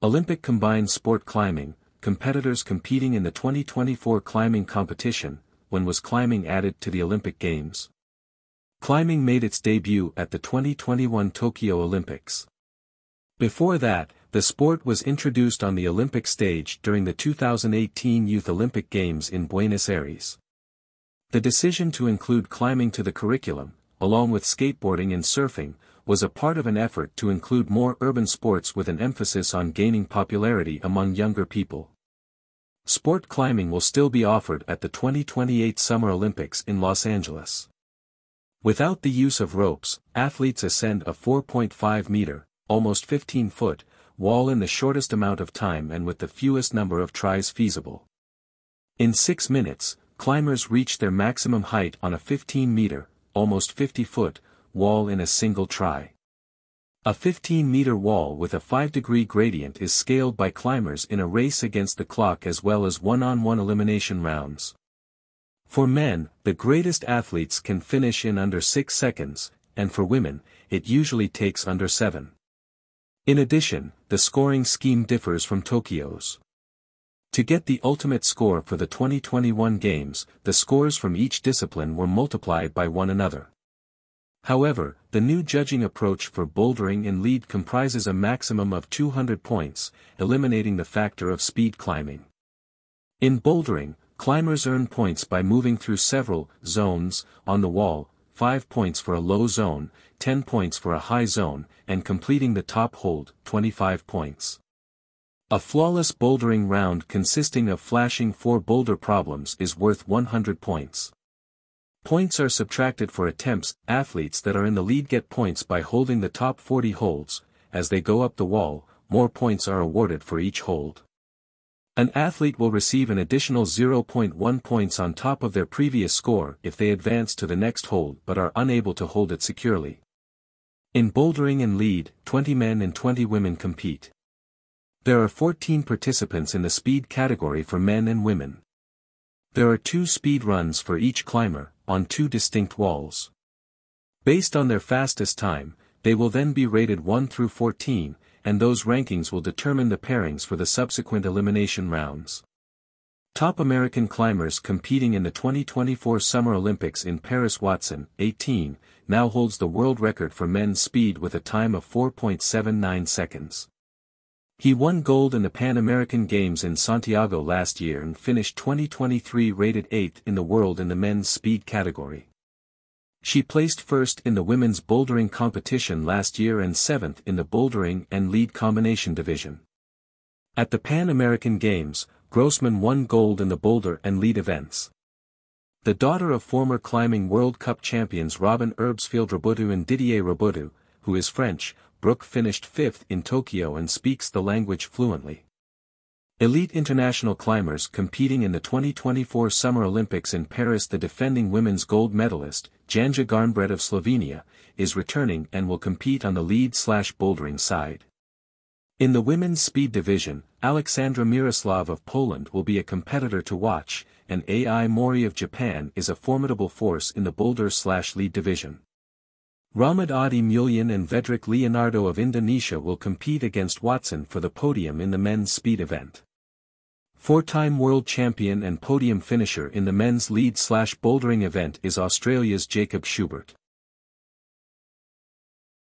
Olympic combined sport climbing, competitors competing in the 2024 climbing competition. When was climbing added to the Olympic Games? Climbing made its debut at the 2021 Tokyo Olympics. Before that, the sport was introduced on the Olympic stage during the 2018 Youth Olympic Games in Buenos Aires. The decision to include climbing to the curriculum, along with skateboarding and surfing, was a part of an effort to include more urban sports with an emphasis on gaining popularity among younger people. Sport climbing will still be offered at the 2028 Summer Olympics in Los Angeles. Without the use of ropes, athletes ascend a 4.5-meter, almost 15-foot, wall in the shortest amount of time and with the fewest number of tries feasible. In 6 minutes, climbers reach their maximum height on a 15-meter, almost 50-foot, wall in a single try. A 15-meter wall with a 5-degree gradient is scaled by climbers in a race against the clock as well as one-on-one elimination rounds. For men, the greatest athletes can finish in under 6 seconds, and for women, it usually takes under 7. In addition, the scoring scheme differs from Tokyo's. To get the ultimate score for the 2021 Games, the scores from each discipline were multiplied by one another. However, the new judging approach for bouldering and lead comprises a maximum of 200 points, eliminating the factor of speed climbing. In bouldering, climbers earn points by moving through several zones on the wall, 5 points for a low zone, 10 points for a high zone, and completing the top hold, 25 points. A flawless bouldering round consisting of flashing 4 boulder problems is worth 100 points. Points are subtracted for attempts. Athletes that are in the lead get points by holding the top 40 holds. As they go up the wall, more points are awarded for each hold. An athlete will receive an additional 0.1 points on top of their previous score if they advance to the next hold but are unable to hold it securely. In bouldering and lead, 20 men and 20 women compete. There are 14 participants in the speed category for men and women. There are 2 speed runs for each climber, on 2 distinct walls. Based on their fastest time, they will then be rated 1 through 14, and those rankings will determine the pairings for the subsequent elimination rounds. Top American climbers competing in the 2024 Summer Olympics in Paris. Watson, 18, now holds the world record for men's speed with a time of 4.79 seconds. He won gold in the Pan American Games in Santiago last year and finished 2023 rated 8th in the world in the men's speed category. She placed first in the women's bouldering competition last year and 7th in the bouldering and lead combination division. At the Pan American Games, Grossman won gold in the boulder and lead events. The daughter of former climbing World Cup champions Robin Herbsfield-Rabutu and Didier Rabutu, who is French, Brooke finished 5th in Tokyo and speaks the language fluently. Elite international climbers competing in the 2024 Summer Olympics in Paris. The defending women's gold medalist, Janja Garnbret of Slovenia, is returning and will compete on the lead/bouldering side. In the women's speed division, Alexandra Miroslav of Poland will be a competitor to watch, and Ai Mori of Japan is a formidable force in the boulder/lead division. Rahmat Adi Mulyan and Vedrik Leonardo of Indonesia will compete against Watson for the podium in the men's speed event. 4-time world champion and podium finisher in the men's lead/bouldering event is Australia's Jacob Schubert.